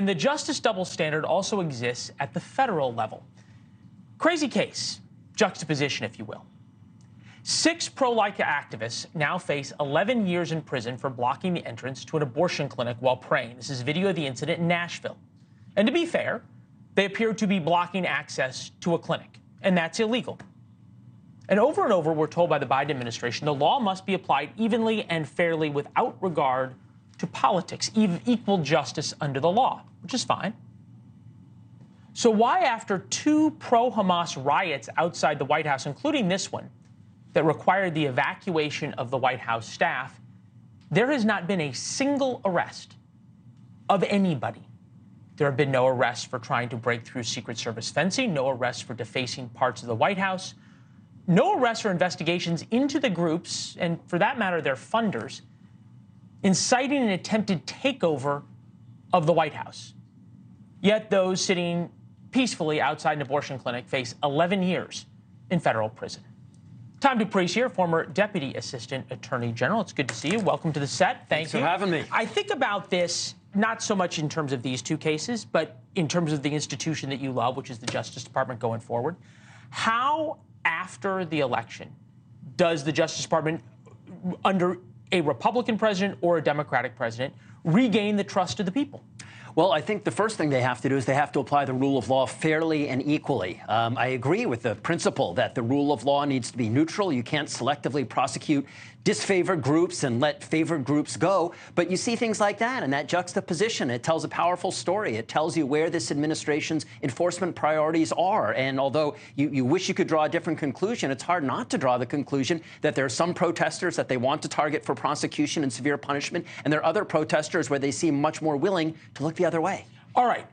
And the justice double standard also exists at the federal level. Crazy case, juxtaposition, if you will. 6 pro-life activists now face 11 years in prison for blocking the entrance to an abortion clinic while praying. This is video of the incident in Nashville. And to be fair, they appear to be blocking access to a clinic, and that's illegal. And over, we're told by the Biden administration, the law must be applied evenly and fairly without regard to politics, equal justice under the law, which is fine. So why, after 2 pro-Hamas riots outside the White House, including this one, that required the evacuation of the White House staff, there has not been a single arrest of anybody? There have been no arrests for trying to break through Secret Service fencing, no arrests for defacing parts of the White House, no arrests or investigations into the groups, and for that matter, their funders, inciting an attempted takeover of the White House. Yet those sitting peacefully outside an abortion clinic face 11 years in federal prison. Tom Dupree here, former Deputy Assistant Attorney General. It's good to see you. Welcome to the set. Thanks for having me. I think about this not so much in terms of these 2 cases, but in terms of the institution that you love, which is the Justice Department going forward. How, after the election, does the Justice Department, under a Republican president or a Democratic president, regain the trust of the people? Well, I think the first thing they have to do is they have to apply the rule of law fairly and equally. I agree with the principle that the rule of law needs to be neutral. You can't selectively prosecute disfavored groups and let favored groups go. But you see things like that, and that juxtaposition, it tells a powerful story. It tells you where this administration's enforcement priorities are. And although you wish you could draw a different conclusion, it's hard not to draw the conclusion that there are some protesters that they want to target for prosecution and severe punishment, and there are other protesters where they seem much more willing to look the other way. All right.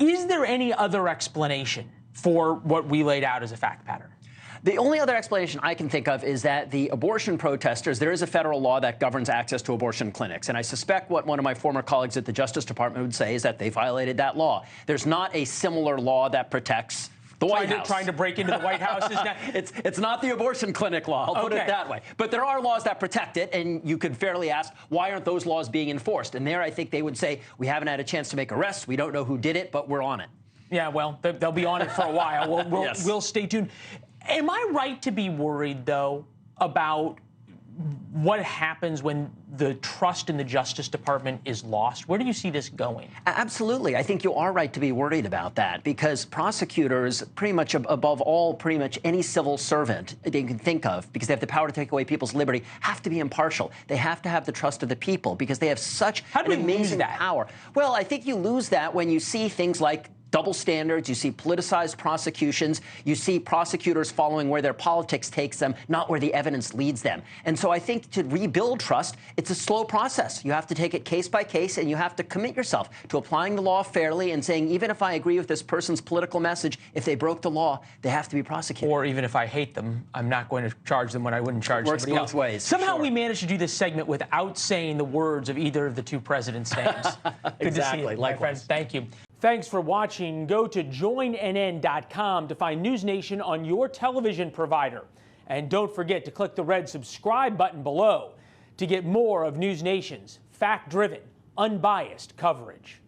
Is there any other explanation for what we laid out as a fact pattern? The only other explanation I can think of is that the abortion protesters, there is a federal law that governs access to abortion clinics. And I suspect what one of my former colleagues at the Justice Department would say is that they violated that law. There's not a similar law that protects the White House. Trying to break into the White House is not... It's not the abortion clinic law, I'll put it that way. But there are laws that protect it, and you could fairly ask, why aren't those laws being enforced? And there I think they would say, we haven't had a chance to make arrests, we don't know who did it, but we're on it. Yeah, well, they'll be on it for a while. Yes. We'll stay tuned. Am I right to be worried, though, about what happens when the trust in the Justice Department is lost? Where do you see this going? Absolutely. I think you are right to be worried about that, because prosecutors, pretty much above all, pretty much any civil servant they can think of, because they have the power to take away people's liberty, have to be impartial. They have to have the trust of the people, because they have such an amazing power. Well, I think you lose that when you see things like double standards, you see politicized prosecutions, you see prosecutors following where their politics takes them, not where the evidence leads them. And so I think to rebuild trust, it's a slow process. You have to take it case by case, and you have to commit yourself to applying the law fairly and saying, even if I agree with this person's political message, if they broke the law, they have to be prosecuted. Or even if I hate them, I'm not going to charge them when I wouldn't charge somebody else. Works both ways. Somehow we managed to do this segment without saying the words of either of the 2 presidents' names. Good Exactly. to see you, my friend. Thank you. Thanks for watching. Go to joinnn.com to find NewsNation on your television provider. And don't forget to click the red subscribe button below to get more of NewsNation's fact-driven, unbiased coverage.